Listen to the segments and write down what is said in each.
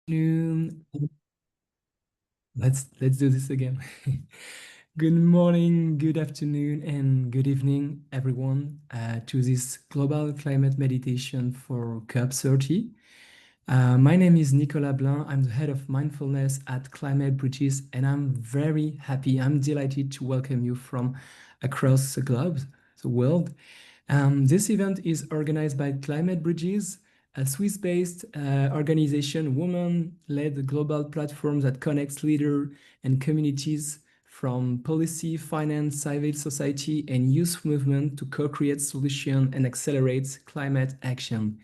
Afternoon. Let's do this again. Good morning, good afternoon, and good evening, everyone, to this global climate meditation for COP30. My name is Nicolas Blin. I'm the head of mindfulness at Climate Bridges, and I'm very happy. I'm delighted to welcome you from across the globe, the world. This event is organized by Climate Bridges, a Swiss-based organization, woman-led global platform that connects leaders and communities from policy, finance, civil society, and youth movement to co-create solutions and accelerate climate action.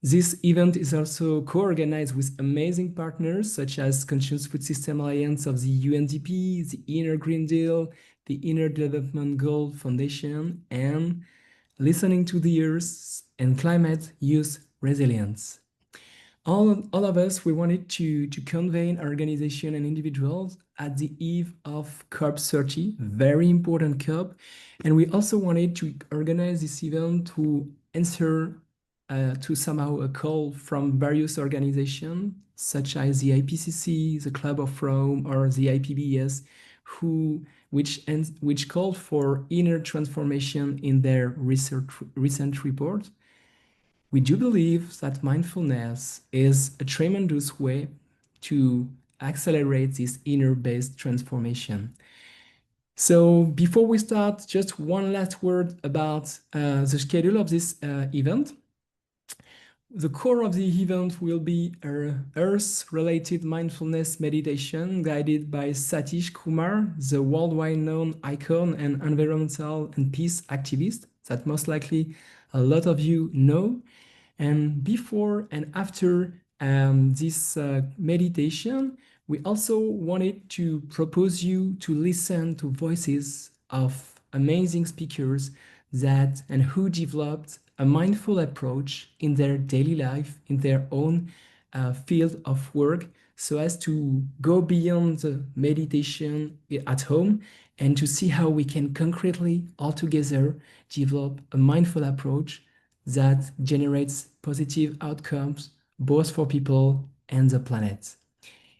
This event is also co-organized with amazing partners such as Conscious Food System Alliance of the UNDP, the Inner Green Deal, the Inner Development Goal Foundation, and Listening to the Earth and Climate Youth Resilience. All of us, we wanted to convene organizations and individuals at the eve of COP30, very important COP. And we also wanted to organize this event to answer to somehow a call from various organizations, such as the IPCC, the Club of Rome, or the IPBES, which called for inner transformation in their recent report. We do believe that mindfulness is a tremendous way to accelerate this inner-based transformation. So before we start, just one last word about the schedule of this event. The core of the event will be an Earth-related mindfulness meditation guided by Satish Kumar, the worldwide known icon and environmental and peace activist that most likely a lot of you know. And before and after this meditation, we also wanted to propose you to listen to voices of amazing speakers that and who developed a mindful approach in their daily life, in their own field of work, so as to go beyond the meditation at home and to see how we can concretely all together develop a mindful approach that generates positive outcomes both for people and the planet.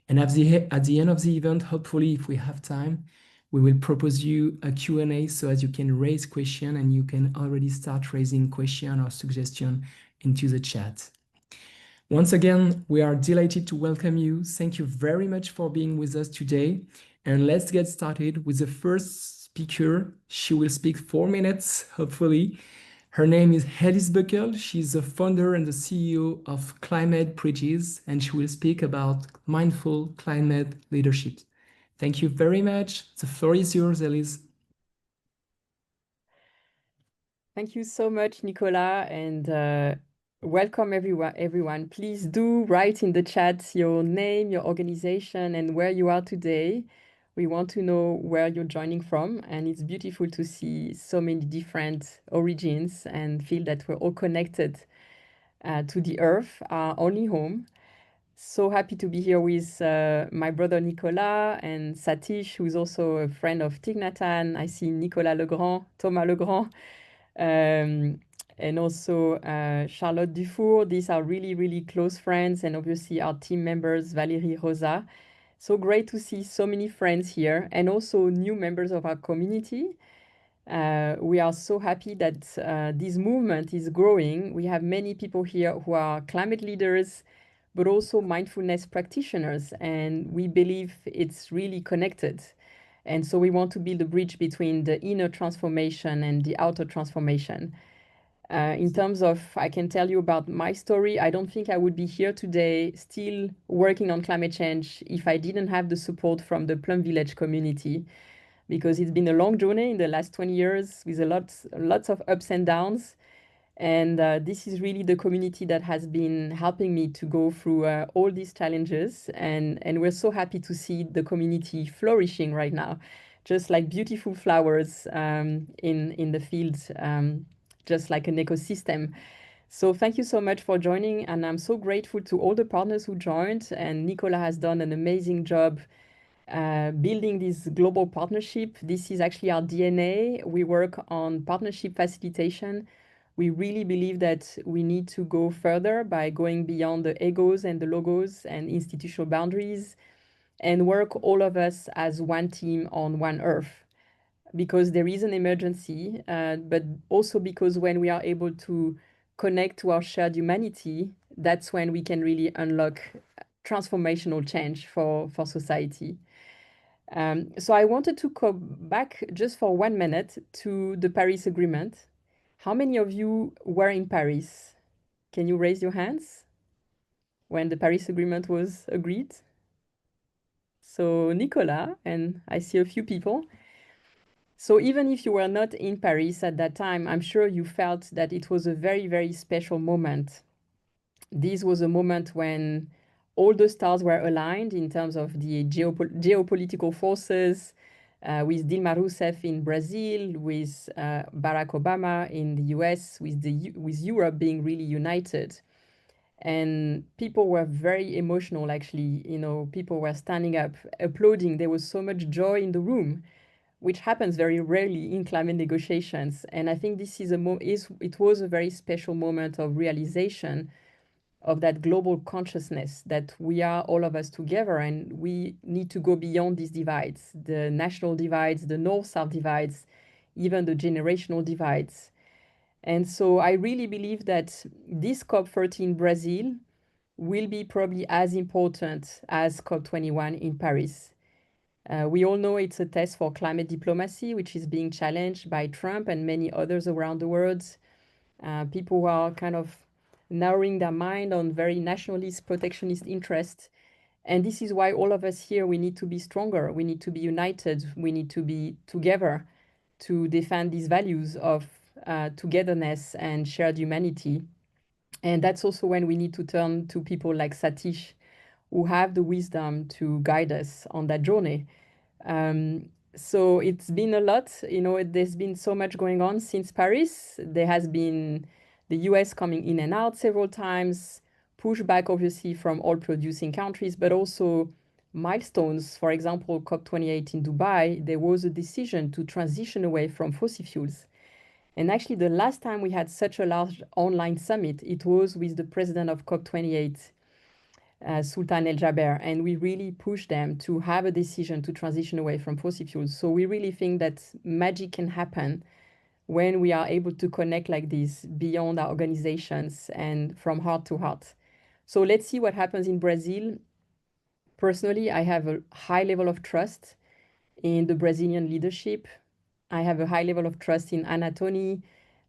And at the end of the event, hopefully, if we have time, we will propose you a Q&A so as you can raise question and you can already start raising question or suggestion into the chat. Once again, we are delighted to welcome you. Thank you very much for being with us today. And let's get started with the first speaker. She will speak 4 minutes, hopefully. Her name is Alice Buckle. She's the founder and the CEO of Climate Bridges, and she will speak about mindful climate leadership. Thank you very much. The floor is yours, Alice. Thank you so much, Nicolas, and welcome everyone. Please do write in the chat your name, your organization, and where you are today. We want to know where you're joining from, and it's beautiful to see so many different origins and feel that we're all connected to the earth, our only home. So happy to be here with my brother Nicolas and Satish, who's also a friend of Thich Nhat Hanh. I see Nicolas Legrand, Thomas Legrand, and also Charlotte Dufour. These are really, really close friends, and obviously our team members, Valérie Rosa. So great to see so many friends here and also new members of our community. We are so happy that this movement is growing. We have many people here who are climate leaders, but also mindfulness practitioners, and we believe it's really connected. And so we want to build a bridge between the inner transformation and the outer transformation. In terms of, I can tell you about my story. I don't think I would be here today still working on climate change if I didn't have the support from the Plum Village community, because it's been a long journey in the last 20 years with lots of ups and downs. And this is really the community that has been helping me to go through all these challenges. And we're so happy to see the community flourishing right now, just like beautiful flowers in the fields, just like an ecosystem. So thank you so much for joining. And I'm so grateful to all the partners who joined. And Nicola has done an amazing job building this global partnership. This is actually our DNA. We work on partnership facilitation We really believe that we need to go further by going beyond the egos and the logos and institutional boundaries and work all of us as one team on one earth, because there is an emergency, but also because when we are able to connect to our shared humanity, that's when we can really unlock transformational change for society. So I wanted to go back just for 1 minute to the Paris Agreement. How many of you were in Paris? Can you raise your hands when the Paris Agreement was agreed? So Nicolas, and I see a few people. So even if you were not in Paris at that time, I'm sure you felt that it was a very, very special moment. This was a moment when all the stars were aligned in terms of the geopolitical forces, with Dilma Rousseff in Brazil, with Barack Obama in the US, with Europe being really united. And people were very emotional, actually. You know, people were standing up, applauding. There was so much joy in the room, which happens very rarely in climate negotiations. And I think this is it was a very special moment of realization of that global consciousness that we are all of us together, and we need to go beyond these divides, the national divides, the north-south divides, even the generational divides. And so I really believe that this COP30 in Brazil will be probably as important as COP21 in Paris. We all know it's a test for climate diplomacy, which is being challenged by Trump and many others around the world. People who are kind of narrowing their mind on very nationalist, protectionist interests. And this is why all of us here, we need to be stronger. We need to be united. We need to be together to defend these values of togetherness and shared humanity. And that's also when we need to turn to people like Satish, who have the wisdom to guide us on that journey. So it's been a lot, you know, there's been so much going on since Paris. There has been the US coming in and out several times, pushback obviously from all producing countries, but also milestones. For example, COP28 in Dubai, there was a decision to transition away from fossil fuels. And actually, the last time we had such a large online summit, it was with the president of COP28, Sultan El Jaber, and we really pushed them to have a decision to transition away from fossil fuels. So we really think that magic can happen when we are able to connect like this beyond our organizations and from heart to heart. So let's see what happens in Brazil. Personally, I have a high level of trust in the Brazilian leadership. I have a high level of trust in Anatoni,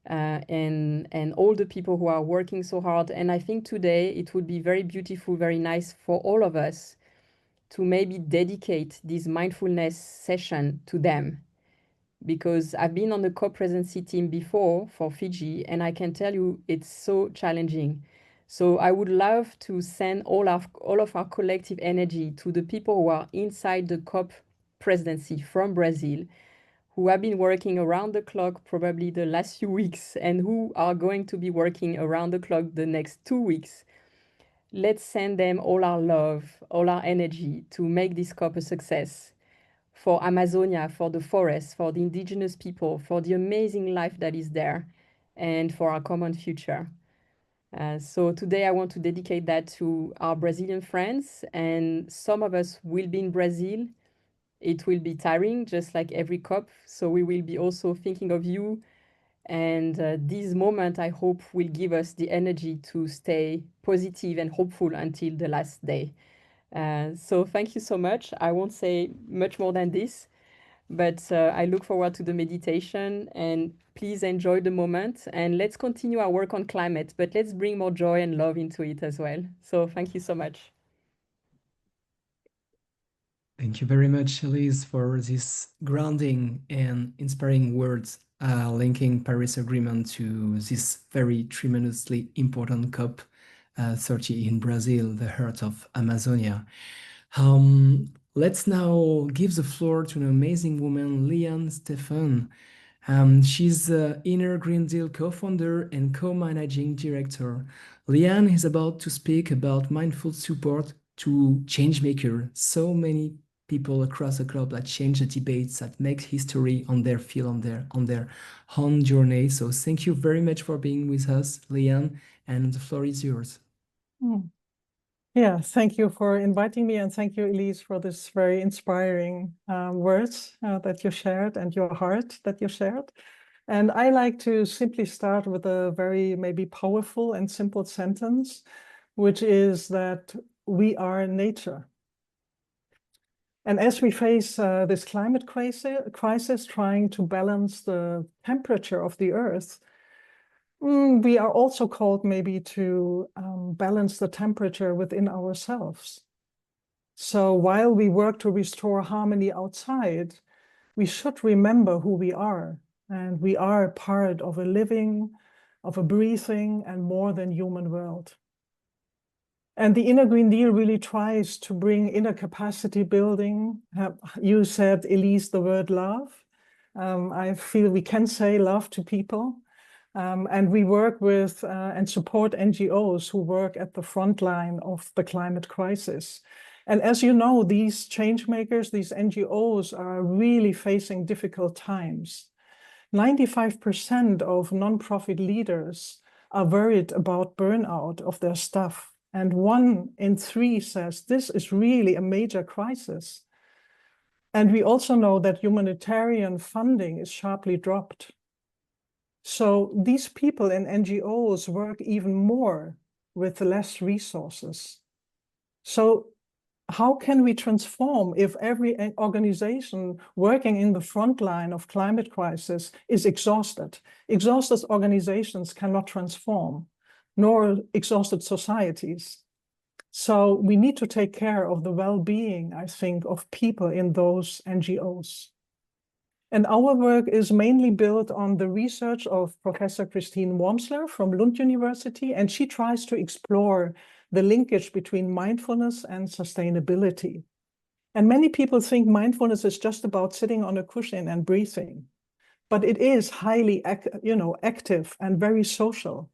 and all the people who are working so hard. And I think today it would be very beautiful, very nice for all of us to maybe dedicate this mindfulness session to them. Because I've been on the co-presidency team before for Fiji, and I can tell you it's so challenging. So I would love to send all of our collective energy to the people who are inside the COP presidency from Brazil, who have been working around the clock probably the last few weeks and who are going to be working around the clock the next 2 weeks. Let's send them all our love, all our energy to make this COP a success for Amazonia, for the forests, for the indigenous people, for the amazing life that is there, and for our common future. So today I want to dedicate that to our Brazilian friends, and some of us will be in Brazil. It will be tiring, just like every COP. So we will be also thinking of you. And this moment, I hope, will give us the energy to stay positive and hopeful until the last day. So thank you so much. I won't say much more than this, but I look forward to the meditation, and please enjoy the moment, and let's continue our work on climate, but let's bring more joy and love into it as well. So thank you so much. Thank you very much, Elise, for this grounding and inspiring words, linking Paris Agreement to this very tremendously important COP30 in Brazil, the heart of Amazonia. Let's now give the floor to an amazing woman, Liane Stephan. She's the Inner Green Deal co-founder and co-managing director. Liane is about to speak about mindful support to changemaker. So many people across the globe that change the debates, that make history on their field, on their own journey. So thank you very much for being with us, Leanne, and the floor is yours. Yeah, thank you for inviting me, and thank you, Elise, for this very inspiring words that you shared and your heart that you shared. And I like to simply start with a very maybe powerful and simple sentence, which is that we are nature. And as we face this climate crisis, trying to balance the temperature of the Earth, we are also called maybe to balance the temperature within ourselves. So while we work to restore harmony outside, we should remember who we are. And we are part of a living, of a breathing, and more than human world. And the Inner Green Deal really tries to bring inner capacity building. You said, Elise, the word love. I feel we can say love to people. And we work with and support NGOs who work at the front line of the climate crisis. And as you know, these change makers, these NGOs are really facing difficult times. 95% of nonprofit leaders are worried about burnout of their staff. And 1 in 3 says this is really a major crisis. And we also know that humanitarian funding is sharply dropped. So these people in NGOs work even more with less resources. So how can we transform if every organization working in the front line of climate crisis is exhausted? Exhausted organizations cannot transform, nor exhausted societies. So we need to take care of the well-being, I think, of people in those NGOs. And our work is mainly built on the research of Professor Christine Wormsler from Lund University, and she tries to explore the linkage between mindfulness and sustainability. And many people think mindfulness is just about sitting on a cushion and breathing, but it is highly, active and very social.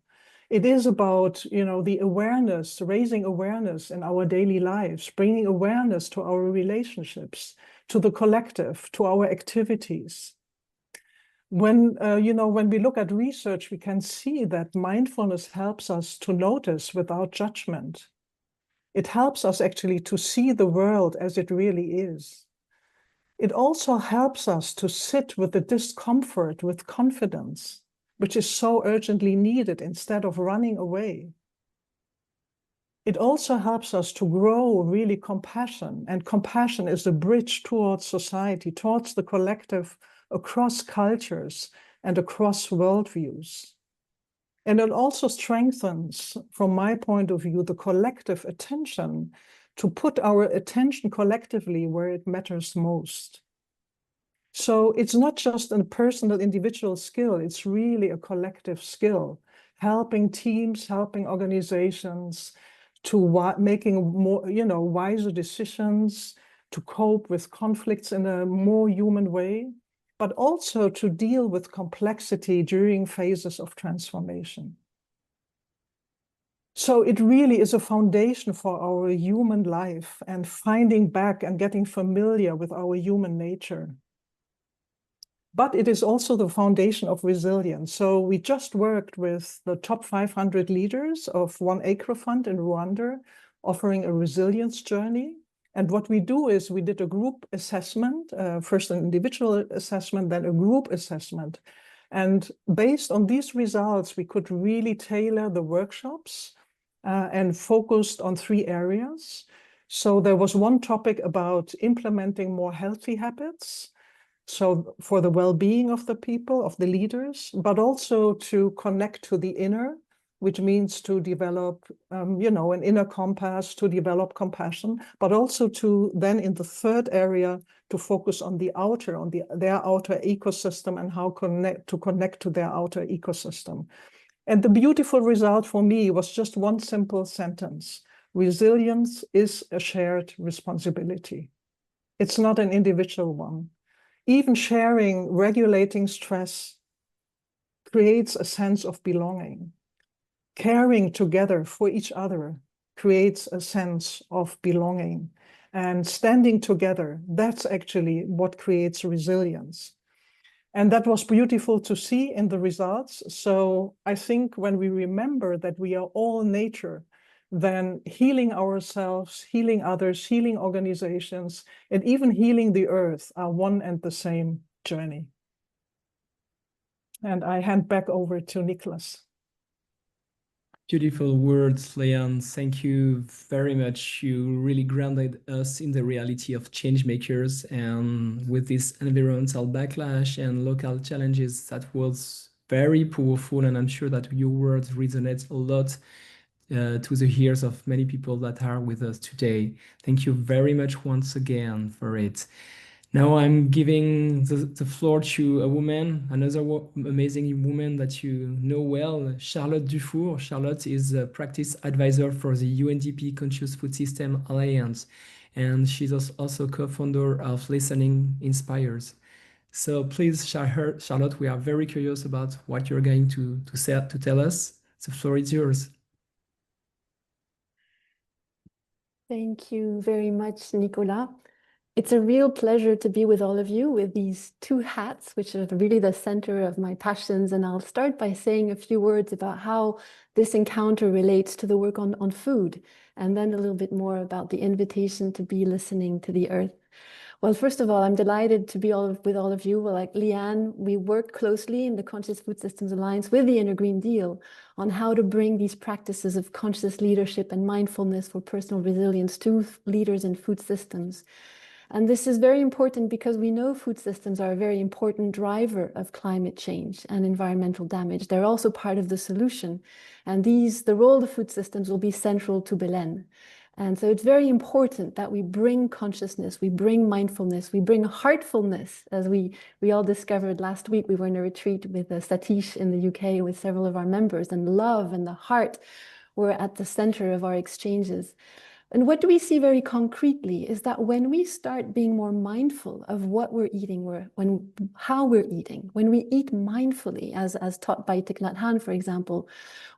It is about, the awareness, raising awareness in our daily lives, bringing awareness to our relationships, to the collective, to our activities. When we look at research, we can see that mindfulness helps us to notice without judgment. It helps us actually to see the world as it really is. It also helps us to sit with the discomfort with confidence, which is so urgently needed instead of running away. It also helps us to grow really compassion, and compassion is a bridge towards society, towards the collective, across cultures and across worldviews. And it also strengthens, from my point of view, the collective attention to put our attention collectively where it matters most. So it's not just a personal individual skill, it's really a collective skill, helping teams, helping organizations to making more, wiser decisions, to cope with conflicts in a more human way, but also to deal with complexity during phases of transformation. So it really is a foundation for our human life and finding back and getting familiar with our human nature. But it is also the foundation of resilience. So we just worked with the top 500 leaders of One Acre Fund in Rwanda, offering a resilience journey. And what we do is we did a group assessment, first an individual assessment, then a group assessment. And based on these results, we could really tailor the workshops and focused on 3 areas. So there was one topic about implementing more healthy habits. So for the well-being of the people, of the leaders, but also to connect to the inner, which means to develop, an inner compass, to develop compassion, but also to then in the 3rd area, to focus on the outer, on their outer ecosystem and how to connect to their outer ecosystem. And the beautiful result for me was just one simple sentence. Resilience is a shared responsibility. It's not an individual one. Even sharing, regulating stress creates a sense of belonging. Caring together for each other creates a sense of belonging. And standing together, that's actually what creates resilience. And that was beautiful to see in the results. So I think when we remember that we are all nature, then healing ourselves, healing others, healing organizations, and even healing the earth are one and the same journey. And I hand back over to Nicholas. Beautiful words, Leon. Thank you very much. You really grounded us in the reality of change makers, and with this environmental backlash and local challenges, that was very powerful. And I'm sure that your words resonate a lot to the ears of many people that are with us today. Thank you very much once again for it. Now I'm giving the floor to a woman, another amazing woman that you know well, Charlotte Dufour. Charlotte is a practice advisor for the UNDP Conscious Food System Alliance, and she's also co-founder of Listening Inspires. So please, Charlotte, we are very curious about what you're going to tell us. The floor is yours. Thank you very much, Nicolas. It's a real pleasure to be with all of you with these two hats, which are really the center of my passions. And I'll start by saying a few words about how this encounter relates to the work on food, and then a little bit more about the invitation to be listening to the earth. Well, first of all, I'm delighted to be with all of you. Well, like Leanne, we work closely in the Conscious Food Systems Alliance with the Inner Green Deal on how to bring these practices of conscious leadership and mindfulness for personal resilience to leaders in food systems. And this is very important because we know food systems are a very important driver of climate change and environmental damage. They're also part of the solution. And the role of food systems will be central to Belen. And so it's very important that we bring consciousness, we bring mindfulness, we bring heartfulness, as we all discovered last week. We were in a retreat with Satish in the UK with several of our members, and love and the heart were at the center of our exchanges. And what do we see very concretely is that when we start being more mindful of what we're eating, how we're eating, when we eat mindfully, as taught by Thich Nhat Hanh, for example,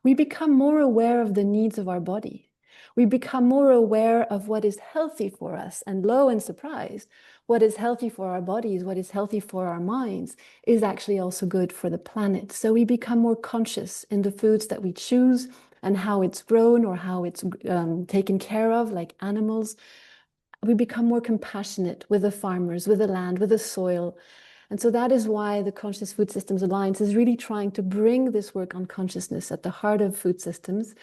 we become more aware of the needs of our body. We become more aware of what is healthy for us, and lo and surprise, what is healthy for our bodies, what is healthy for our minds is actually also good for the planet. So we become more conscious in the foods that we choose and how it's grown or how it's taken care of, like animals. We become more compassionate with the farmers, with the land, with the soil. And so that is why the Conscious Food Systems Alliance is really trying to bring this work on consciousness at the heart of food systems.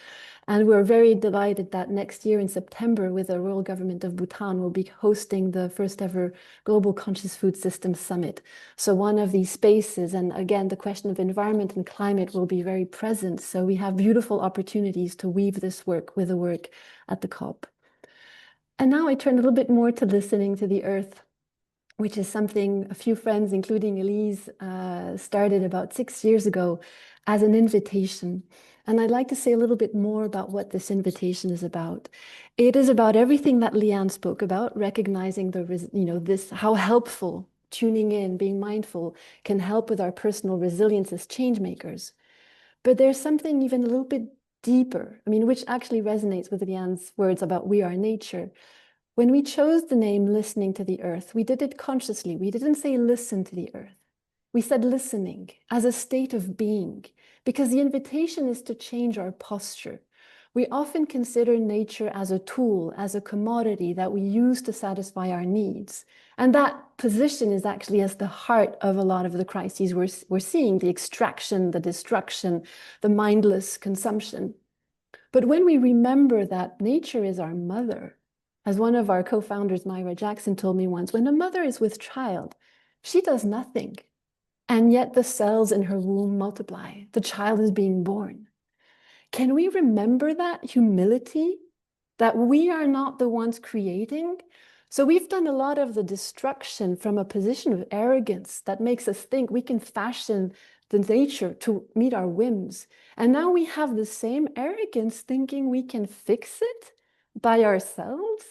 And we're very delighted that next year in September, with the Royal Government of Bhutan, we'll be hosting the first ever Global Conscious Food Systems Summit. So one of these spaces, and again, the question of environment and climate will be very present. So we have beautiful opportunities to weave this work with the work at the COP. And now I turn a little bit more to listening to the earth, which is something a few friends, including Elise, started about 6 years ago as an invitation. And I'd like to say a little bit more about what this invitation is about. It is about everything that Leanne spoke about, recognizing how helpful tuning in, being mindful can help with our personal resilience as change makers. But there's something even a little bit deeper, which actually resonates with Leanne's words about we are nature. When we chose the name Listening to the Earth, we did it consciously. We didn't say listen to the earth. We said listening as a state of being, because the invitation is to change our posture. We often consider nature as a tool, as a commodity that we use to satisfy our needs. And that position is actually at the heart of a lot of the crises we're seeing, the extraction, the destruction, the mindless consumption. But when we remember that nature is our mother, as one of our co-founders, Myra Jackson, told me once, when a mother is with child, she does nothing. And yet the cells in her womb multiply. The child is being born. Can we remember that humility, that we are not the ones creating? So we've done a lot of the destruction from a position of arrogance that makes us think we can fashion the nature to meet our whims. And now we have the same arrogance thinking we can fix it by ourselves?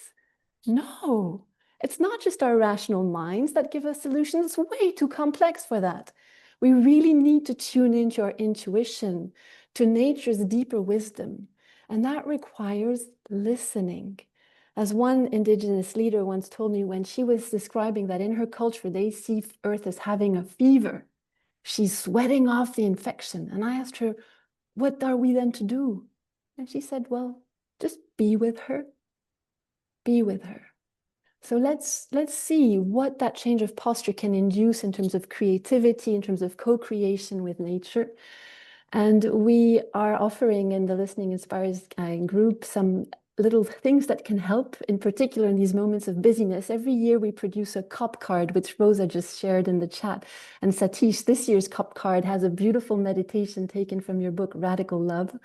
No, it's not just our rational minds that give us solutions. It's way too complex for that. We really need to tune into our intuition, to nature's deeper wisdom. And that requires listening. As one indigenous leader once told me when she was describing that in her culture, they see Earth as having a fever. She's sweating off the infection. And I asked her, what are we then to do? And she said, well, just be with her. Be with her. So let's see what that change of posture can induce in terms of creativity, in terms of co-creation with nature. And we are offering in the Listening Inspires group some little things that can help, in particular in these moments of busyness. Every year we produce a COP card, which Rosa just shared in the chat. And Satish, this year's COP card has a beautiful meditation taken from your book, Radical Love.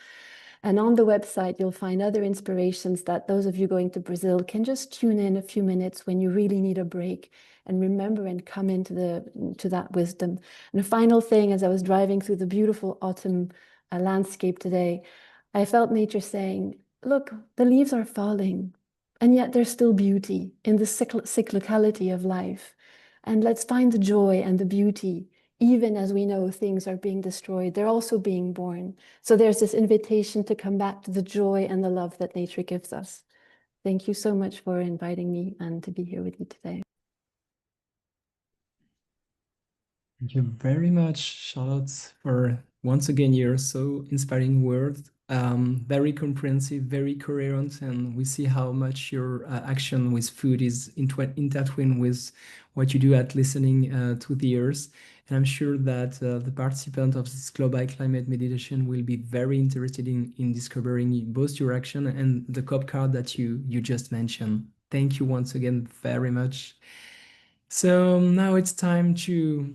And on the website, you'll find other inspirations that those of you going to Brazil can just tune in a few minutes when you really need a break and remember and come into that wisdom. And the final thing, as I was driving through the beautiful autumn landscape today, I felt nature saying, look, the leaves are falling, and yet there's still beauty in the cyclicality of life. And let's find the joy and the beauty, even as we know things are being destroyed, they're also being born. So there's this invitation to come back to the joy and the love that nature gives us. Thank you so much for inviting me and to be here with you today. Thank you very much, Charlotte, for once again your so inspiring words. Very comprehensive, very coherent, and we see how much your action with food is intertwined with what you do at listening to the earth. And I'm sure that the participants of this global climate meditation will be very interested in discovering both your action and the COP card that you just mentioned. Thank you once again very much. So now it's time to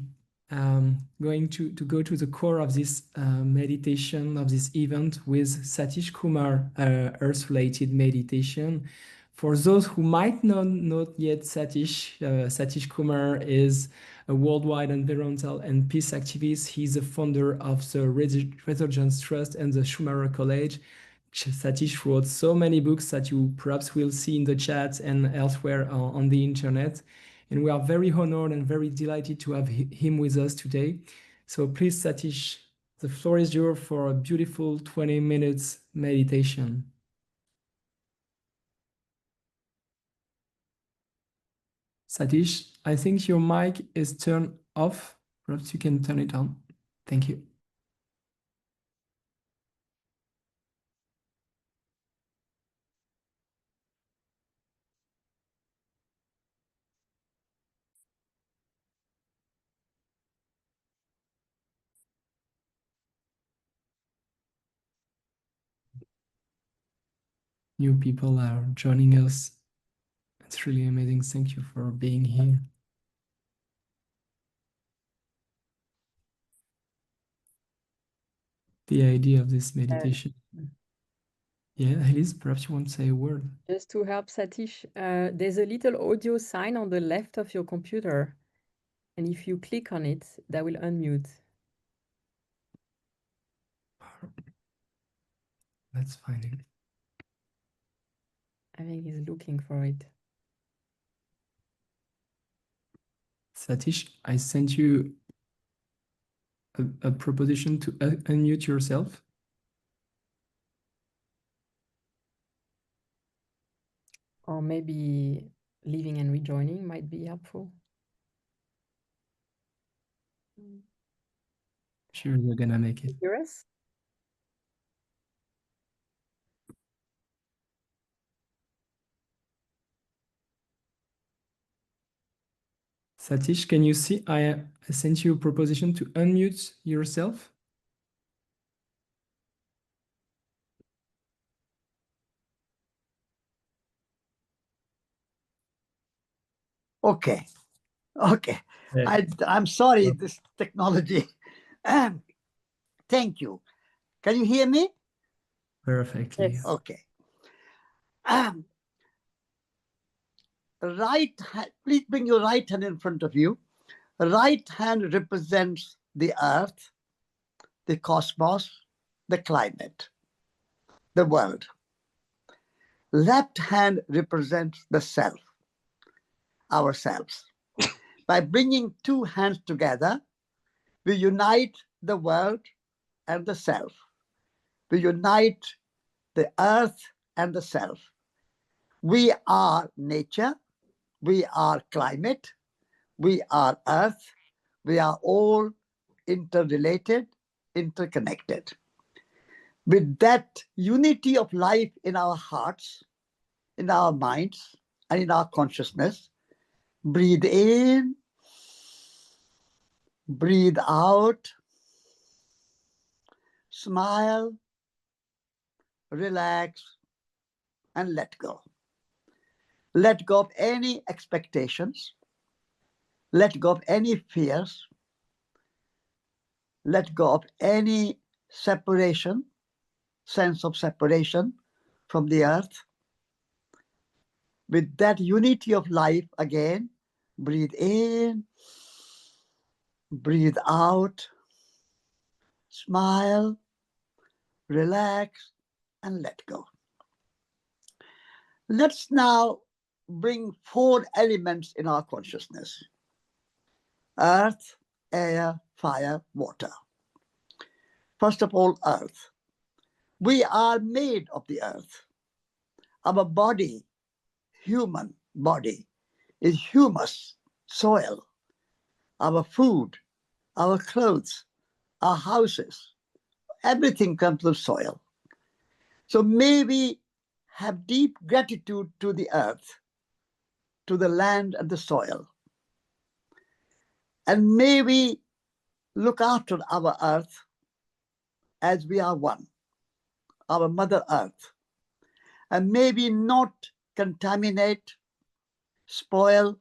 going to go to the core of this meditation, of this event with Satish Kumar, Earth-related meditation. For those who might not know yet Satish, Satish Kumar is a worldwide environmental and peace activist. He's the founder of the Resurgence Trust and the Schumacher College. Satish wrote so many books that you perhaps will see in the chat and elsewhere on the internet. And we are very honored and very delighted to have him with us today. So please, Satish, the floor is yours for a beautiful 20 minutes meditation. Satish, I think your mic is turned off. Perhaps you can turn it on. Thank you. New people are joining us. It's really amazing. Thank you for being here. The idea of this meditation. Yeah, Elise, perhaps you want to say a word. Just to help Satish, there's a little audio sign on the left of your computer. And if you click on it, that will unmute. Let's find it. I think he's looking for it. Satish, I sent you a proposition to unmute yourself. Or maybe leaving and rejoining might be helpful. Sure, you're gonna make it. Hear us? Satish, can you see I sent you a proposition to unmute yourself? Okay. Yeah. I'm sorry, this technology. Thank you. Can you hear me? Perfectly. Yes. Okay. Please bring your right hand in front of you. Right hand represents the earth, the cosmos, the climate, the world. Left hand represents the self, ourselves. By bringing two hands together, we unite the world and the self. We unite the earth and the self. We are nature, we are climate, we are earth, we are all interrelated, interconnected. With that unity of life in our hearts, in our minds, and in our consciousness, breathe in, breathe out, smile, relax, and let go. Let go of any expectations. Let go of any fears. Let go of any separation, sense of separation from the earth. With that unity of life again, breathe in, breathe out, smile, relax, and let go. Let's now bring 4 elements in our consciousness: earth, air, fire, water. First of all, earth. We are made of the earth. Our body, human body, is humus, soil. Our food, our clothes, our houses, everything comes from soil. So may we have deep gratitude to the earth, to the land and the soil. And may we look after our earth as we are one, our Mother Earth. And may we not contaminate, spoil,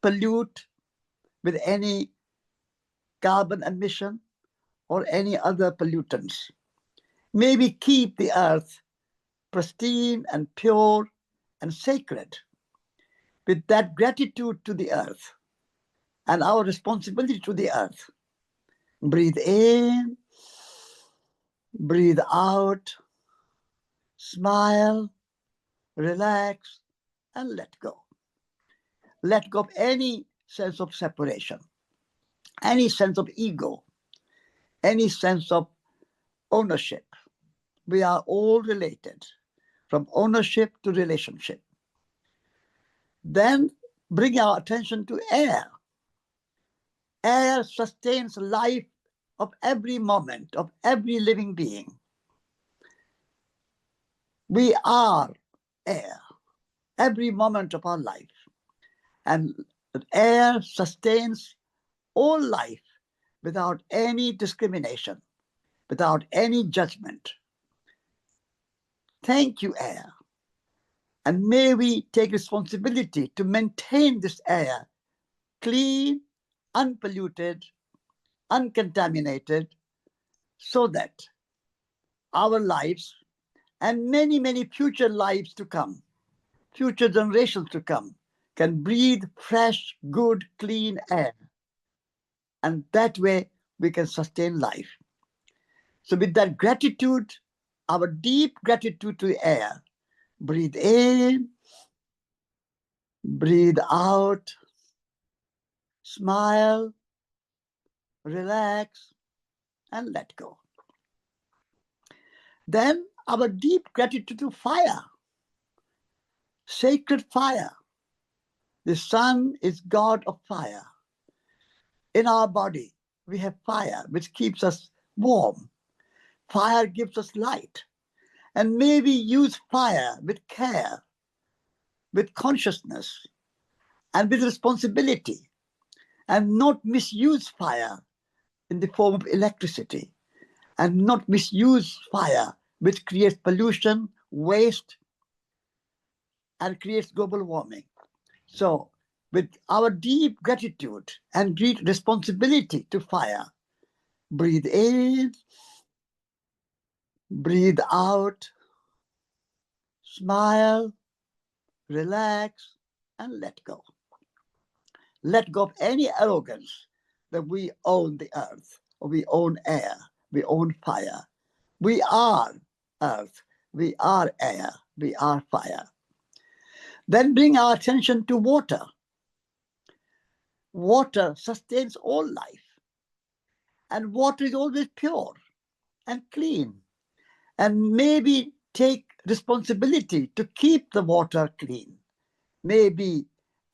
pollute with any carbon emission or any other pollutants. May we keep the earth pristine and pure and sacred. With that gratitude to the earth and our responsibility to the earth, breathe in, breathe out, smile, relax, and let go. Let go of any sense of separation, any sense of ego, any sense of ownership. We are all related, from ownership to relationship. Then bring our attention to air. Air sustains life of every moment, of every living being. We are air, every moment of our life. And air sustains all life without any discrimination, without any judgment. Thank you, air. And may we take responsibility to maintain this air clean, unpolluted, uncontaminated, so that our lives and many, many future lives to come, future generations to come, can breathe fresh, good, clean air. And that way we can sustain life. So with that gratitude, our deep gratitude to the air, breathe in, breathe out, smile, relax, and let go. Then our deep gratitude to fire, sacred fire. The sun is God of fire. In our body, we have fire, which keeps us warm. Fire gives us light. And may we use fire with care, with consciousness, and with responsibility, and not misuse fire in the form of electricity, and not misuse fire, which creates pollution, waste, and creates global warming. So, with our deep gratitude and great responsibility to fire, breathe in, breathe out, smile, relax, and let go. Let go of any arrogance that we own the earth, or we own air, we own fire. We are earth, we are air, we are fire. Then bring our attention to water. Water sustains all life. And water is always pure and clean. And maybe take responsibility to keep the water clean. Maybe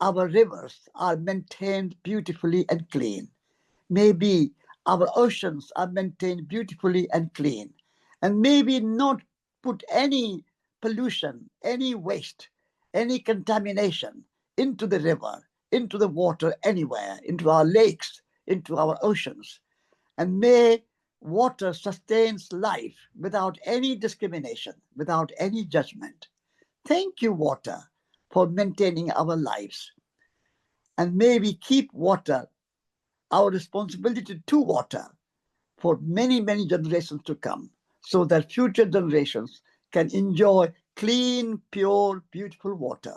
our rivers are maintained beautifully and clean. Maybe our oceans are maintained beautifully and clean. And maybe not put any pollution, any waste, any contamination into the river, into the water anywhere, into our lakes, into our oceans. And may water sustains life without any discrimination, without any judgment. Thank you, water, for maintaining our lives. And may we keep water, our responsibility to water, for many, many generations to come, so that future generations can enjoy clean, pure, beautiful water.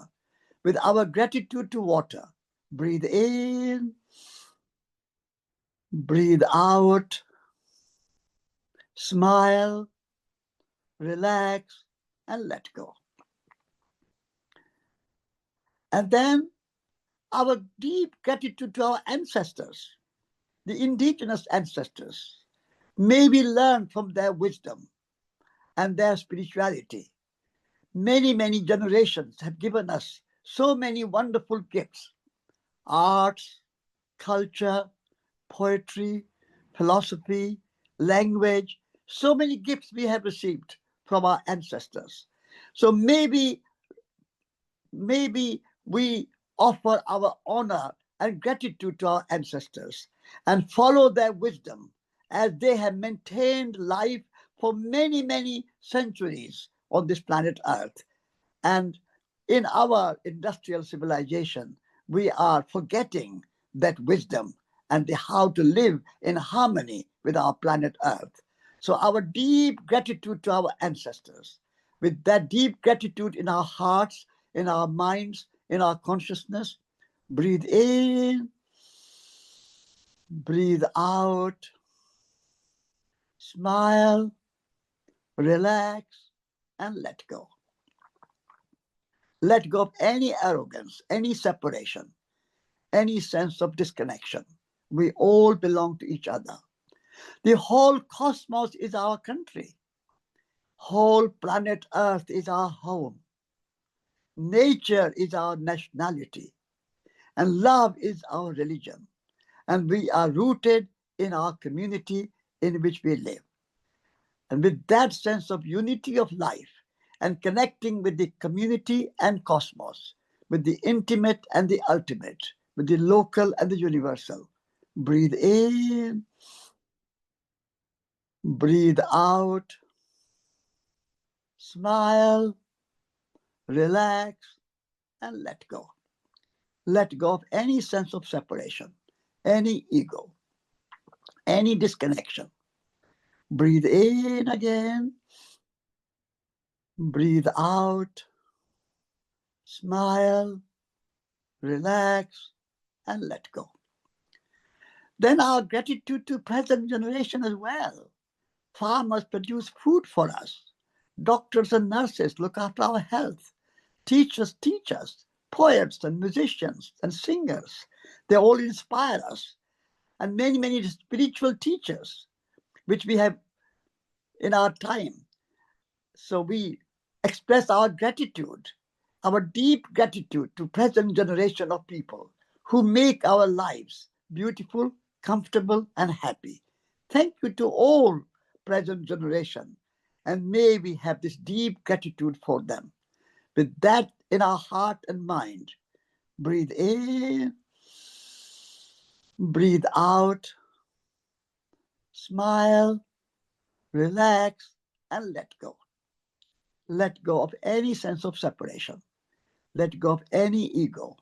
With our gratitude to water, breathe in, breathe out, smile, relax, and let go. And then our deep gratitude to our ancestors, the indigenous ancestors. May we learn from their wisdom and their spirituality. Many, many generations have given us so many wonderful gifts: arts, culture, poetry, philosophy, language. So many gifts we have received from our ancestors. So maybe we offer our honor and gratitude to our ancestors and follow their wisdom, as they have maintained life for many, many centuries on this planet Earth. And in our industrial civilization, we are forgetting that wisdom and how to live in harmony with our planet Earth. So our deep gratitude to our ancestors, with that deep gratitude in our hearts, in our minds, in our consciousness, breathe in, breathe out, smile, relax, and let go. Let go of any arrogance, any separation, any sense of disconnection. We all belong to each other. The whole cosmos is our country. Whole planet Earth is our home. Nature is our nationality. And love is our religion. And we are rooted in our community in which we live. And with that sense of unity of life and connecting with the community and cosmos, with the intimate and the ultimate, with the local and the universal, breathe in, breathe out, smile, relax, and let go. Let go of any sense of separation, any ego, any disconnection. Breathe in again, breathe out, smile, relax, and let go. Then our gratitude to present generation as well. Farmers produce food for us. Doctors and nurses look after our health. Teachers teach us. Poets and musicians and singers, they all inspire us. And many, many spiritual teachers, which we have in our time. So we express our gratitude, our deep gratitude to present generation of people who make our lives beautiful, comfortable, and happy. Thank you to all present generation, and may we have this deep gratitude for them. With that in our heart and mind, breathe in, breathe out, smile, relax, and let go. Let go of any sense of separation. Let go of any ego.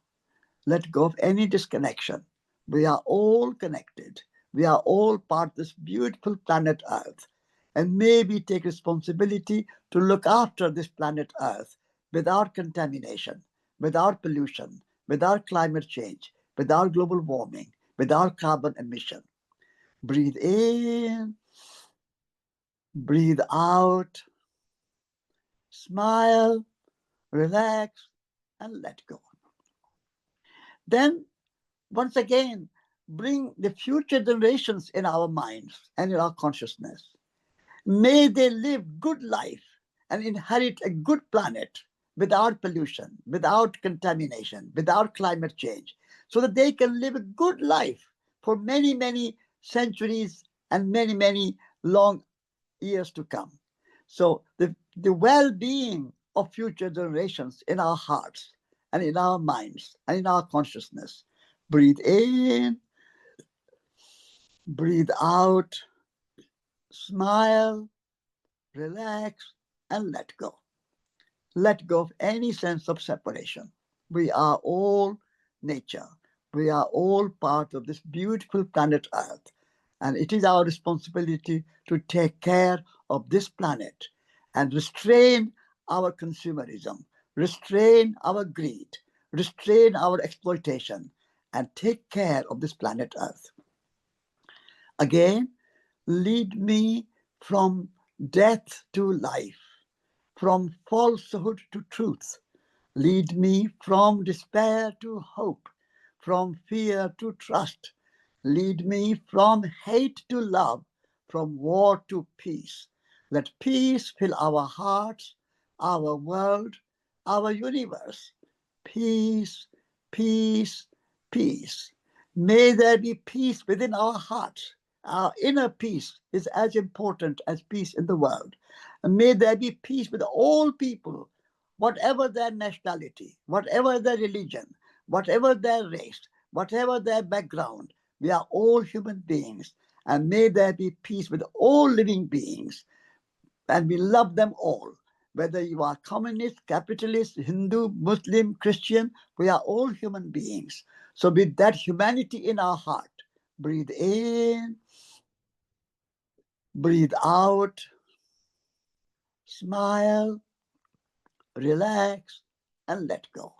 Let go of any disconnection. We are all connected. We are all part of this beautiful planet Earth. And may we take responsibility to look after this planet Earth without contamination, without pollution, without climate change, without global warming, without carbon emission. Breathe in, breathe out, smile, relax, and let go. Then, once again, bring the future generations in our minds and in our consciousness. May they live good life and inherit a good planet without pollution, without contamination, without climate change, so that they can live a good life for many, many centuries and many, many long years to come. So the well-being of future generations in our hearts and in our minds and in our consciousness. Breathe in, breathe out, smile, relax, and let go. Let go of any sense of separation. We are all nature. We are all part of this beautiful planet Earth. And it is our responsibility to take care of this planet and restrain our consumerism, restrain our greed, restrain our exploitation, and take care of this planet Earth. Again, lead me from death to life, from falsehood to truth. Lead me from despair to hope, from fear to trust. Lead me from hate to love, from war to peace. Let peace fill our hearts, our world, our universe. Peace, peace, peace. May there be peace within our hearts. Our inner peace is as important as peace in the world. And may there be peace with all people, whatever their nationality, whatever their religion, whatever their race, whatever their background. We are all human beings. And may there be peace with all living beings. And we love them all. Whether you are communist, capitalist, Hindu, Muslim, Christian, we are all human beings. So with that humanity in our heart, breathe in, breathe out, smile, relax, and let go.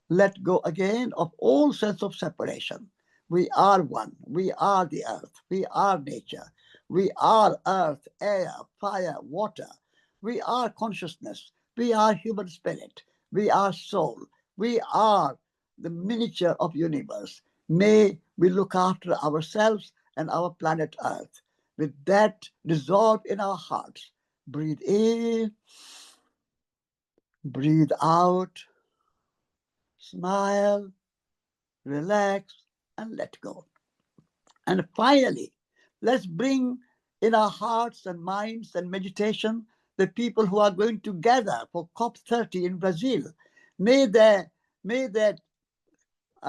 Let go again of all sense of separation. We are one. We are the earth. We are nature. We are earth, air, fire, water. We are consciousness. We are human spirit. We are soul. We are the miniature of universe. May we look after ourselves and our planet earth. With that resolve in our hearts, breathe in, breathe out, smile, relax, and let go. And finally, let's bring in our hearts and minds and meditation the people who are going to gather for COP30 in Brazil. May that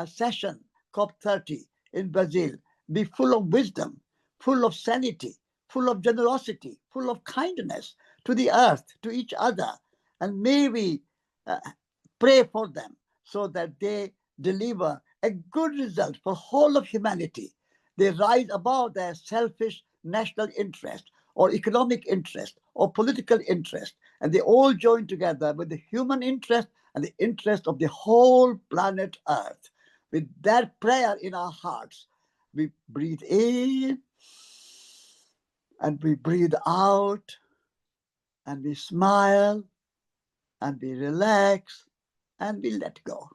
session, COP30 in Brazil, be full of wisdom, full of sanity, full of generosity, full of kindness to the earth, to each other. And may we pray for them so that they deliver a good result for whole of humanity. They rise above their selfish national interest or economic interest or political interest, and they all join together with the human interest and the interest of the whole planet Earth. With that prayer in our hearts, we breathe in and we breathe out and we smile and we relax and we let go.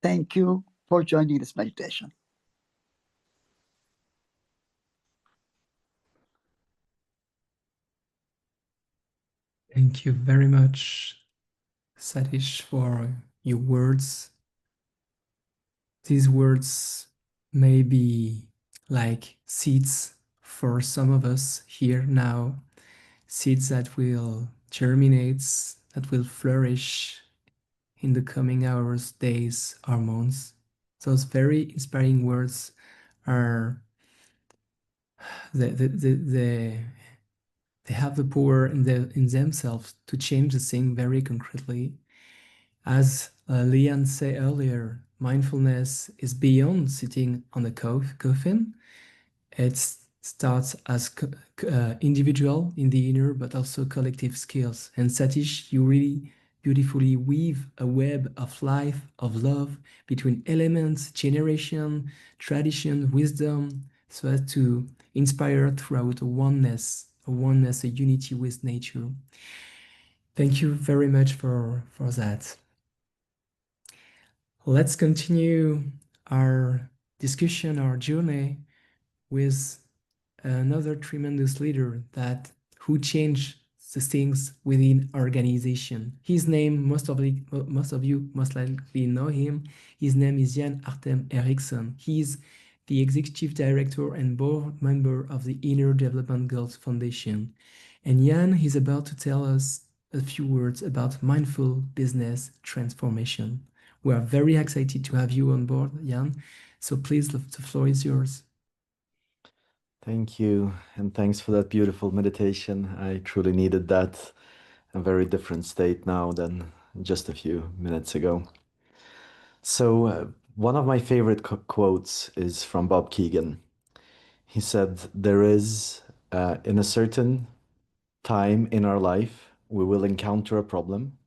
Thank you for joining this meditation. Thank you very much, Satish, for your words. These words may be like seeds for some of us here now, seeds that will germinate, that will flourish in the coming hours, days, or months. Those very inspiring words are they have the power in themselves to change the thing very concretely. As Lian said earlier, mindfulness is beyond sitting on a coffin. It starts as individual in the inner, but also collective skills. And Satish, you really beautifully weave a web of life, of love between elements, generation, tradition, wisdom, so as to inspire throughout a oneness, a unity with nature. Thank you very much for that. Let's continue our discussion, our journey with another tremendous leader that who changed the things within organization. His name, most of you most likely know him. His name is Jan Artem Eriksson. He's the executive director and board member of the Inner Development Goals Foundation. And Jan is about to tell us a few words about mindful business transformation. We are very excited to have you on board, Jan. So please, the floor is yours. Thank you, and thanks for that beautiful meditation. I truly needed that. A very different state now than just a few minutes ago. So, one of my favorite quotes is from Bob Keegan. He said, "There is, in a certain time in our life, we will encounter a problem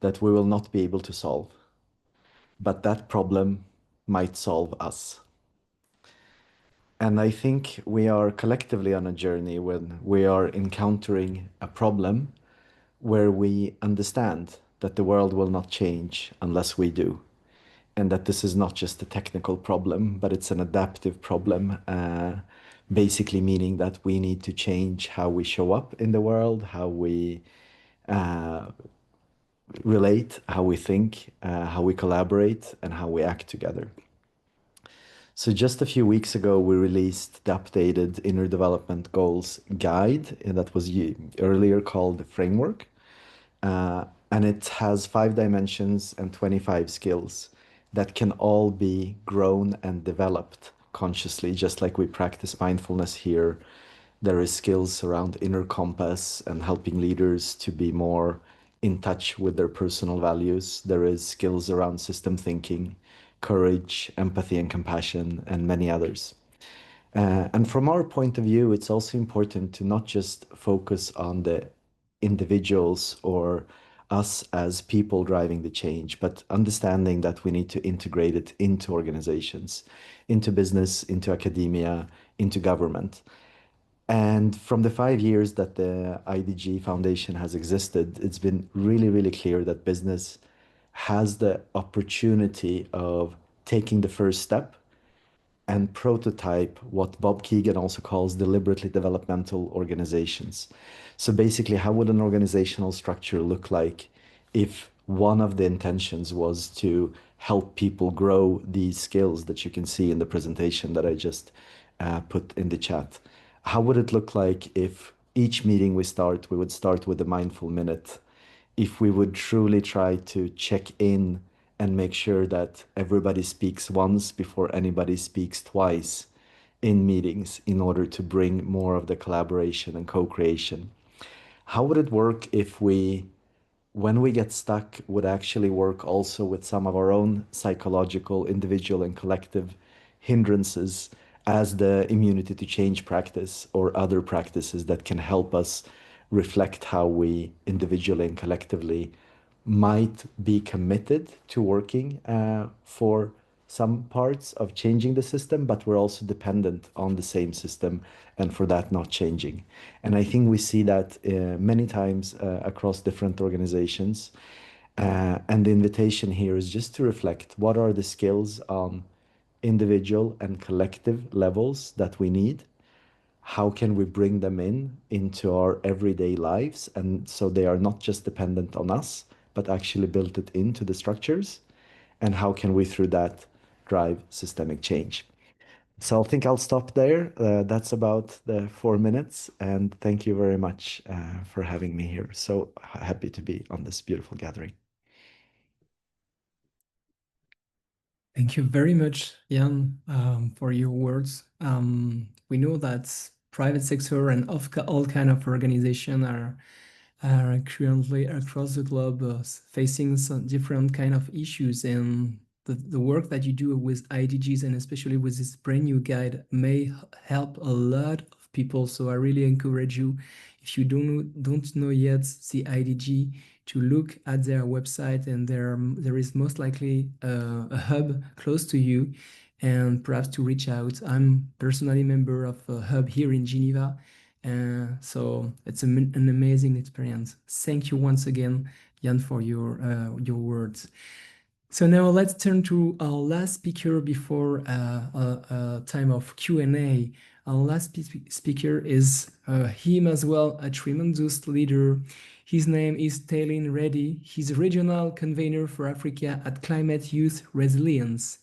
that we will not be able to solve, but that problem might solve us." And I think we are collectively on a journey when we are encountering a problem where we understand that the world will not change unless we do. And that this is not just a technical problem, but it's an adaptive problem, basically meaning that we need to change how we show up in the world, how we relate, how we think, how we collaborate, and how we act together. So just a few weeks ago, we released the updated Inner Development Goals Guide, and that was earlier called the Framework. And it has 5 dimensions and 25 skills that can all be grown and developed consciously, just like we practice mindfulness here. There is skills around inner compass and helping leaders to be more in touch with their personal values. There is skills around system thinking, courage, empathy, and compassion, and many others. And from our point of view, it's also important to not just focus on the individuals or us as people driving the change, but understanding that we need to integrate it into organizations, into business, into academia, into government. And from the 5 years that the IDG Foundation has existed, it's been really, really clear that business has the opportunity of taking the first step and prototype what Bob Keegan also calls deliberately developmental organizations. So basically, how would an organizational structure look like if one of the intentions was to help people grow these skills that you can see in the presentation that I just put in the chat? How would it look like if each meeting we would start with a mindful minute? If we would truly try to check in and make sure that everybody speaks once before anybody speaks twice in meetings in order to bring more of the collaboration and co-creation. How would it work if we, when we get stuck, would actually work also with some of our own psychological, individual, and collective hindrances as the immunity to change practice or other practices that can help us reflect how we individually and collectively might be committed to working for some parts of changing the system, but we're also dependent on the same system and for that not changing. And I think we see that many times across different organizations. And the invitation here is just to reflect what are the skills on individual and collective levels that we need. How can we bring them into our everyday lives? And so they are not just dependent on us, but actually built it into the structures. And how can we, through that, drive systemic change? So I think I'll stop there. That's about the 4 minutes. And thank you very much for having me here. So happy to be on this beautiful gathering. Thank you very much, Jan, for your words. We know that private sector and all kind of organization are currently across the globe facing some different kind of issues, and the work that you do with IDGs and especially with this brand new guide may help a lot of people. So I really encourage you, if you don't know yet the IDG, to look at their website, and there is most likely a hub close to you, and perhaps to reach out. I'm personally a member of a hub here in Geneva, so it's an amazing experience. Thank you once again, Jan, for your words. So now let's turn to our last speaker before a time of Q&A. Our last speaker is him as well, a tremendous leader. His name is Talin Reddy. He's regional convener for Africa at Climate Youth Resilience.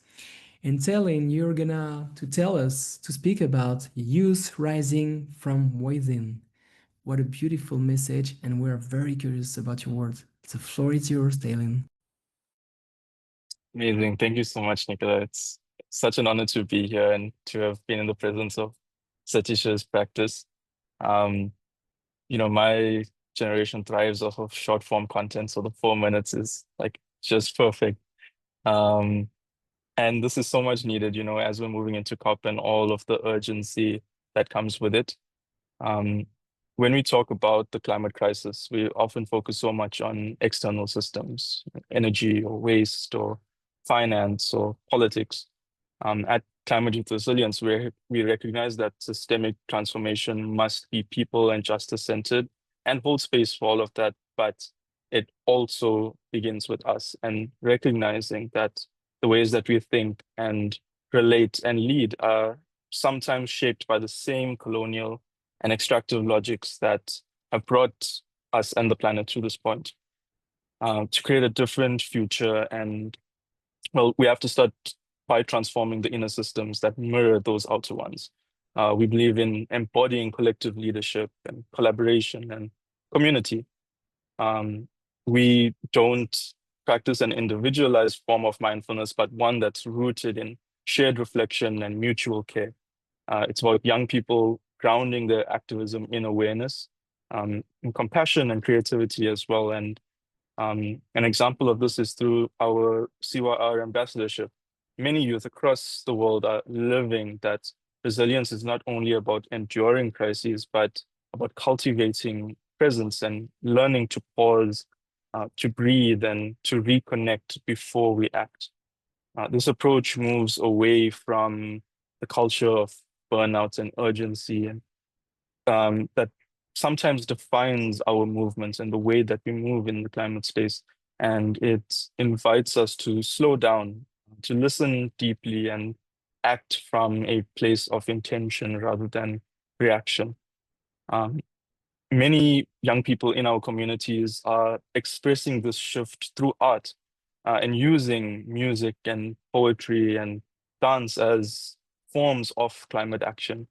And Talin, you're gonna to speak about youth rising from within. What a beautiful message, and we're very curious about your words. The floor is yours, Talin. Amazing. Thank you so much, Nicola. It's such an honor to be here and to have been in the presence of Satish's practice. My generation thrives off of short form content, so the 4 minutes is like just perfect. And this is so much needed, as we're moving into COP and all of the urgency that comes with it. When we talk about the climate crisis, we often focus so much on external systems, energy or waste or finance or politics. At Climate Youth Resilience, we recognize that systemic transformation must be people and justice centered and hold space for all of that, but it also begins with us and recognizing that the ways that we think and relate and lead are sometimes shaped by the same colonial and extractive logics that have brought us and the planet to this point. To create a different future, and well, we have to start by transforming the inner systems that mirror those outer ones. We believe in embodying collective leadership and collaboration and community. We don't practice an individualized form of mindfulness, but one that's rooted in shared reflection and mutual care. It's about young people grounding their activism in awareness, in compassion and creativity as well. And an example of this is through our CYR ambassadorship. Many youth across the world are living that resilience is not only about enduring crises, but about cultivating presence and learning to pause, to breathe, and to reconnect before we act. This approach moves away from the culture of burnout and urgency, and that sometimes defines our movements and the way that we move in the climate space. And it invites us to slow down, to listen deeply and act from a place of intention rather than reaction. Many young people in our communities are expressing this shift through art and using music and poetry and dance as forms of climate action.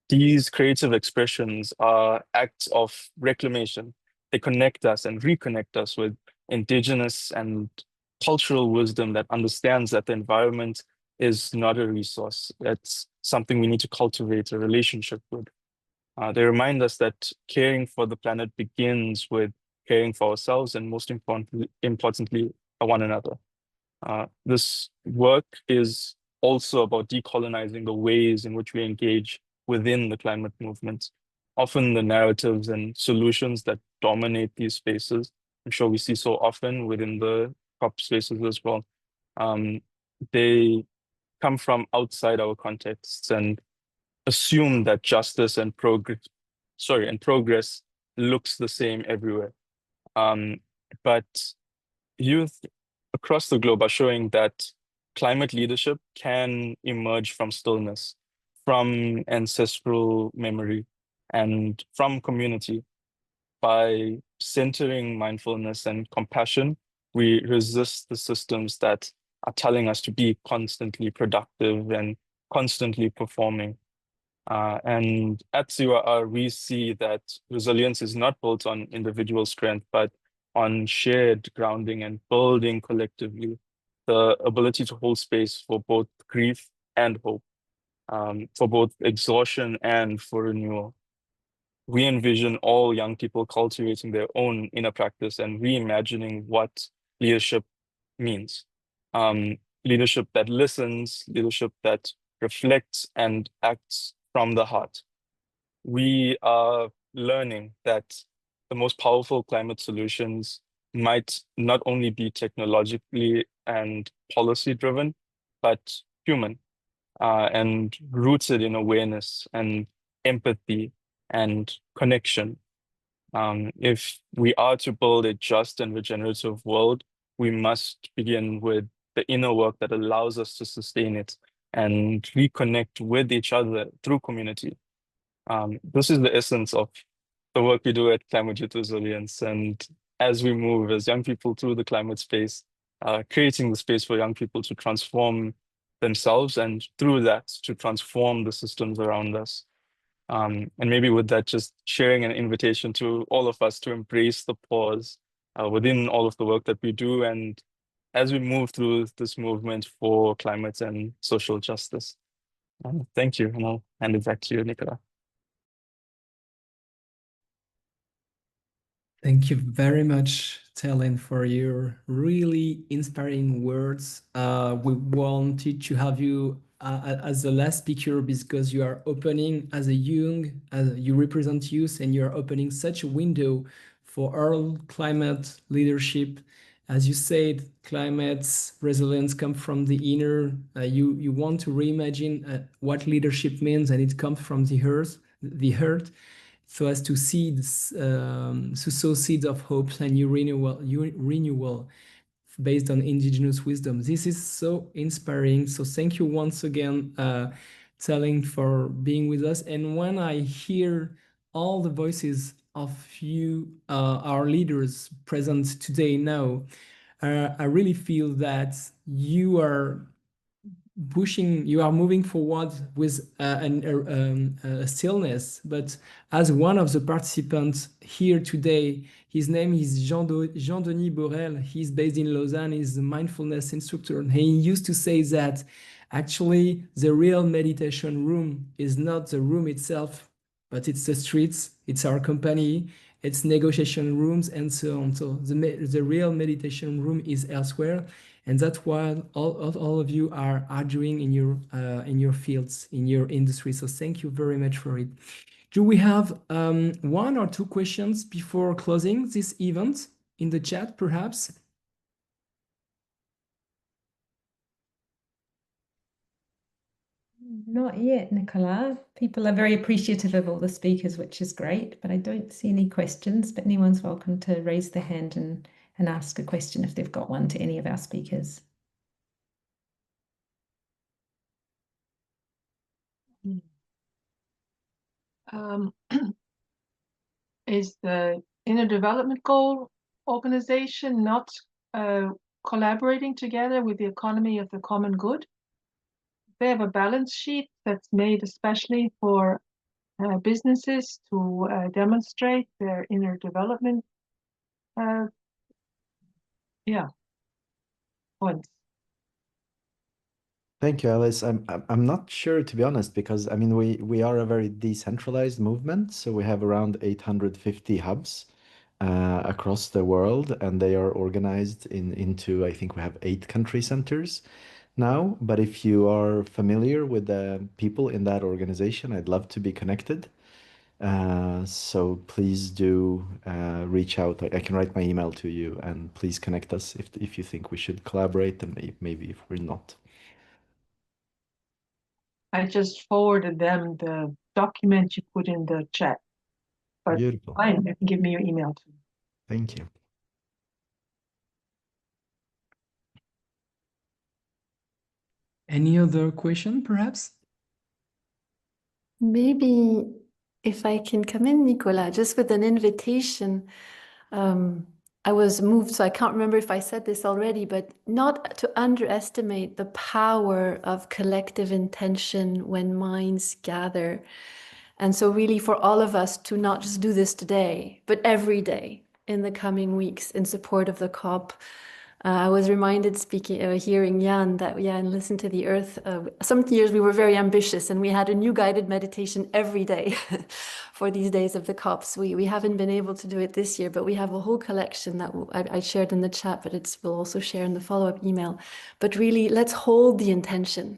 These creative expressions are acts of reclamation. They connect us and reconnect us with indigenous and cultural wisdom that understands that the environment is not a resource. It's something we need to cultivate a relationship with. They remind us that caring for the planet begins with caring for ourselves and most importantly, one another. This work is also about decolonizing the ways in which we engage within the climate movement. Often the narratives and solutions that dominate these spaces, I'm sure we see so often within the COP spaces as well, they come from outside our contexts and assume that justice and progress looks the same everywhere. But youth across the globe are showing that climate leadership can emerge from stillness, from ancestral memory, and from community. By centering mindfulness and compassion, we resist the systems that are telling us to be constantly productive and constantly performing. And at CYR, we see that resilience is not built on individual strength, but on shared grounding and building collectively the ability to hold space for both grief and hope, for both exhaustion and for renewal. We envision all young people cultivating their own inner practice and reimagining what leadership means. Leadership that listens, leadership that reflects and acts from the heart. We are learning that the most powerful climate solutions might not only be technologically and policy driven, but human and rooted in awareness and empathy and connection. If we are to build a just and regenerative world, we must begin with the inner work that allows us to sustain it and reconnect with each other through community. This is the essence of the work we do at Climate Youth Resilience. And as we move as young people through the climate space, creating the space for young people to transform themselves and through that to transform the systems around us. And maybe with that, just sharing an invitation to all of us to embrace the pause within all of the work that we do. And as we move through this movement for climate and social justice. Thank you. And I'll hand it back to you, Nicola. Thank you very much, Tellen, for your really inspiring words. We wanted to have you as the last speaker because you are opening as a young, you represent youth, and you are opening such a window for all climate leadership. As you said, climate resilience comes from the inner. You want to reimagine what leadership means, and it comes from the earth. So as to seeds, to sow seeds of hope and new renewal based on indigenous wisdom. This is so inspiring. So thank you once again, Tellen, for being with us. And when I hear all the voices of you, our leaders present today now, I really feel that you are moving forward with a stillness. But as one of the participants here today, his name is Jean-Denis Borel. He's based in Lausanne. He's a mindfulness instructor. And he used to say that actually the real meditation room is not the room itself, but it's the streets, it's our company, it's negotiation rooms, and so on. So the real meditation room is elsewhere. And that's what all of you are doing in your fields, in your industry. So thank you very much for it. Do we have one or two questions before closing this event in the chat, perhaps? Not yet, Nicola. People are very appreciative of all the speakers, which is great, but I don't see any questions. But anyone's welcome to raise their hand and ask a question if they've got one to any of our speakers. Is the Inner Development Goal organization not collaborating together with the economy of the common good? They have a balance sheet that's made especially for businesses to demonstrate their inner development points. Thank you, Alice. I'm not sure, to be honest, because I mean we are a very decentralized movement, so we have around 850 hubs across the world, and they are organized into, I think we have 8 country centers now. But if you are familiar with the people in that organization, I'd love to be connected. So please do reach out. I can write my email to you, and please connect us if you think we should collaborate, and maybe if we're not. I just forwarded them the document you put in the chat. But Beautiful. fine, you can give me your email too. Thank you. Any other question, perhaps? Maybe if I can come in, Nicola, just with an invitation. I was moved, so I can't remember if I said this already, but not to underestimate the power of collective intention when minds gather. And so really for all of us to not just do this today, but every day in the coming weeks in support of the COP. I was reminded hearing Jan that, and listen to the earth. Some years we were very ambitious and we had a new guided meditation every day for these days of the COPs. We haven't been able to do it this year, but we have a whole collection that I shared in the chat, but we'll also share in the follow-up email. But really, let's hold the intention.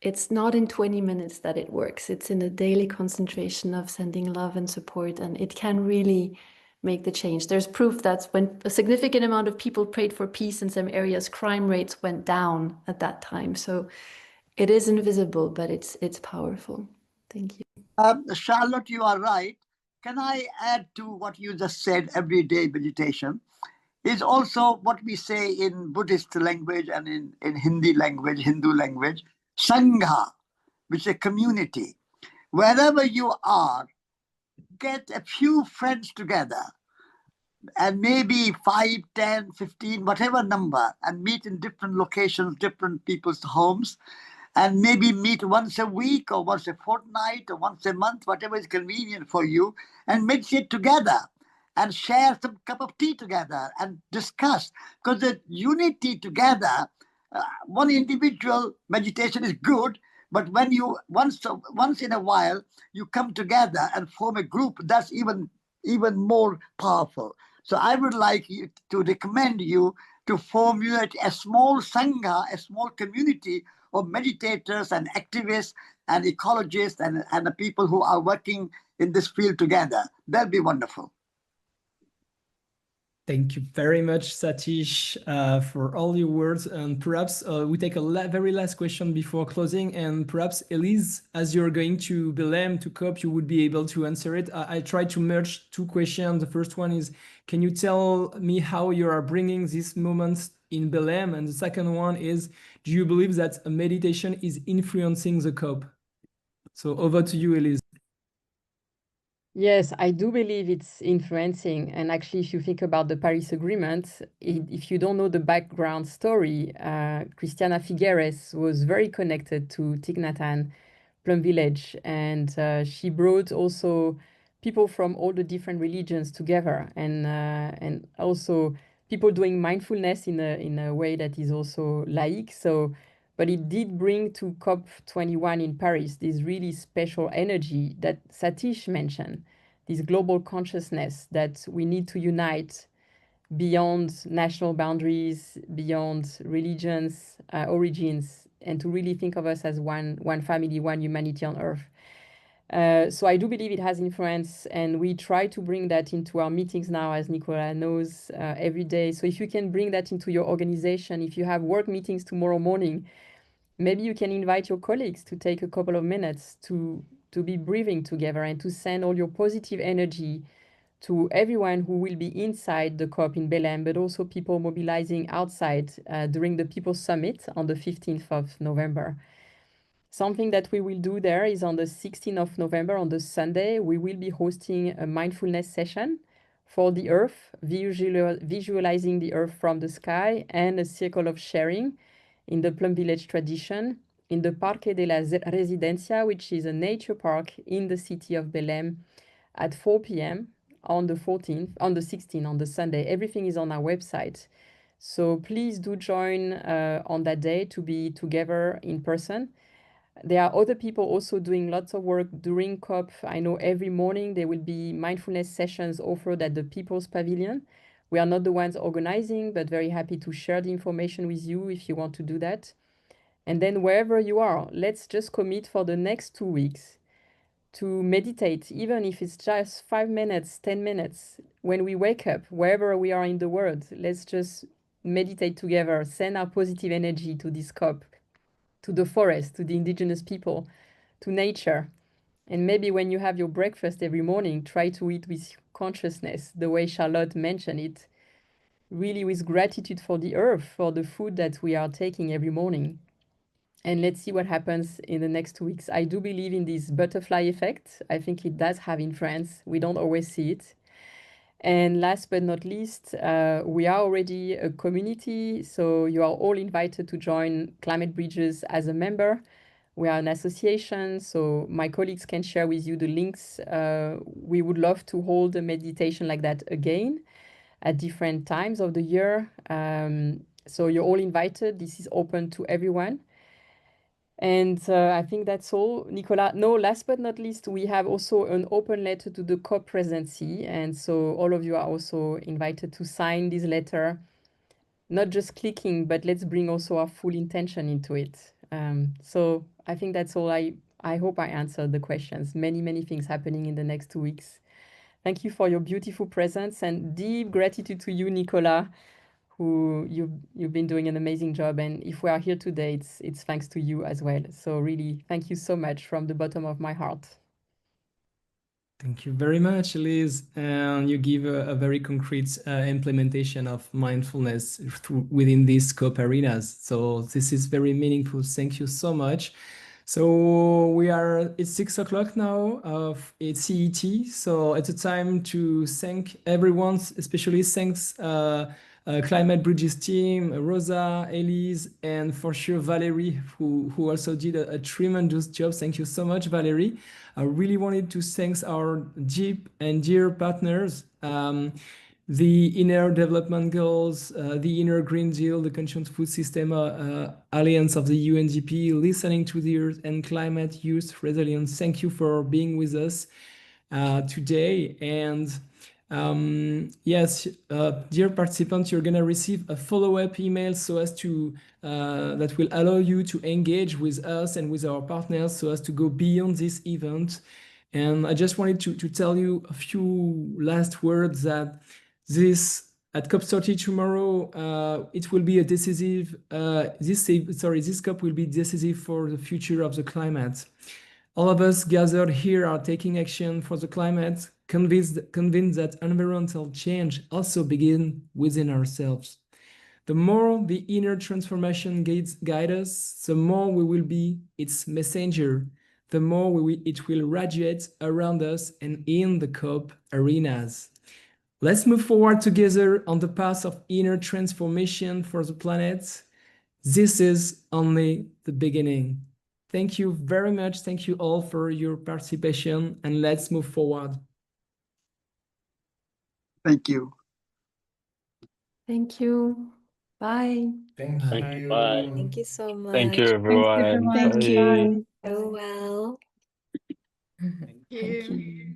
It's not in 20 minutes that it works. It's in a daily concentration of sending love and support, and it can really make the change. There's proof that when a significant amount of people prayed for peace in some areas, crime rates went down at that time. So it is invisible, but it's powerful. Thank you. Charlotte, you are right. Can I add to what you just said, everyday meditation? is also what we say in Buddhist language and in Hindi language, Hindu language, Sangha, which is a community. Wherever you are, get a few friends together and maybe 5, 10, 15, whatever number, and meet in different locations, different people's homes, and maybe meet once a week or once a fortnight or once a month, whatever is convenient for you, and meditate together and share some cup of tea together and discuss. Because the unity together, one individual meditation is good, but when you once in a while you come together and form a group, that's even more powerful. So I would like you to recommend you to formulate a small sangha, a small community of meditators and activists and ecologists and the people who are working in this field together. That'd be wonderful. Thank you very much, Satish, for all your words. And perhaps we take a very last question before closing. And perhaps, Elise, as you're going to Belém to COP, you would be able to answer it. I tried to merge two questions. The first one is, can you tell me how you are bringing these moments in Belém? And the second one is, do you believe that a meditation is influencing the COP? So over to you, Elise. Yes, I do believe it's influencing. And actually, if you think about the Paris Agreement, if you don't know the background story, Christiana Figueres was very connected to Thich Nhat Hanh, Plum Village, and she brought also people from all the different religions together, and also people doing mindfulness in a way that is also laïc. So, but it did bring to COP21 in Paris this really special energy that Satish mentioned, this global consciousness that we need to unite beyond national boundaries, beyond religions, origins, and to really think of us as one family, one humanity on Earth. So I do believe it has influence, and we try to bring that into our meetings now, as Nicola knows, every day. So if you can bring that into your organization, if you have work meetings tomorrow morning, maybe you can invite your colleagues to take a couple of minutes to be breathing together and to send all your positive energy to everyone who will be inside the COP in Belém, but also people mobilizing outside during the People's Summit on the 15th of November. Something that we will do there is on the 16th of November, on the Sunday, we will be hosting a mindfulness session for the Earth, visualizing the Earth from the sky, and a circle of sharing in the Plum Village tradition in the Parque de la Residencia, which is a nature park in the city of Belém, at 4 p.m. on the 16th, on the Sunday. Everything is on our website. So please do join on that day to be together in person. There are other people also doing lots of work during COP. I know every morning there will be mindfulness sessions offered at the People's Pavilion. We are not the ones organizing, but very happy to share the information with you if you want to do that. And then wherever you are, let's just commit for the next 2 weeks to meditate, even if it's just 5 minutes, 10 minutes. When we wake up, wherever we are in the world, let's just meditate together, send our positive energy to this COP, to the forest, to the indigenous people, to nature. And maybe when you have your breakfast every morning, try to eat with consciousness, the way Charlotte mentioned it, really with gratitude for the earth, for the food that we are taking every morning. And let's see what happens in the next 2 weeks. I do believe in this butterfly effect. I think it does have influence. We don't always see it. And last but not least, we are already a community, so you are all invited to join Climate Bridges as a member. We are an association, so my colleagues can share with you the links. We would love to hold a meditation like that again at different times of the year. So you're all invited. This is open to everyone. And I think that's all, Nicola. No, last but not least, we have also an open letter to the COP presidency. And so all of you are also invited to sign this letter, not just clicking, but let's bring also our full intention into it. So I think that's all. I hope I answered the questions. Many, many things happening in the next 2 weeks. Thank you for your beautiful presence, and deep gratitude to you, Nicola, who you've been doing an amazing job. And if we are here today, it's thanks to you as well. So really, thank you so much from the bottom of my heart. Thank you very much, Elise. And you give a very concrete implementation of mindfulness within these COP arenas. So this is very meaningful. Thank you so much. So it's 6 o'clock now of CET. So it's a time to thank everyone, especially thanks Climate Bridges team, Rosa, Elise, and for sure Valerie, who also did a tremendous job. Thank you so much, Valerie. I really wanted to thank our deep and dear partners, the Inner Development Goals, the Inner Green Deal, the Conscious Food System Alliance of the UNDP, Listening to the Earth, and Climate Youth Resilience. Thank you for being with us today. And yes, dear participants, you're gonna receive a follow-up email so as to that will allow you to engage with us and with our partners so as to go beyond this event. And I just wanted to tell you a few last words that this at COP30 tomorrow, it will be a decisive. This COP will be decisive for the future of the climate. All of us gathered here are taking action for the climate, convinced that environmental change also begins within ourselves. The more the inner transformation guide us, the more we will be its messenger, the more it will radiate around us and in the COP arenas. Let's move forward together on the path of inner transformation for the planet. This is only the beginning. Thank you very much. Thank you all for your participation, and let's move forward. Thank you. Thank you. Bye. Thank you. Bye. Thank you so much. Thank you, everyone. Thank you. Bye. So well. Thank you.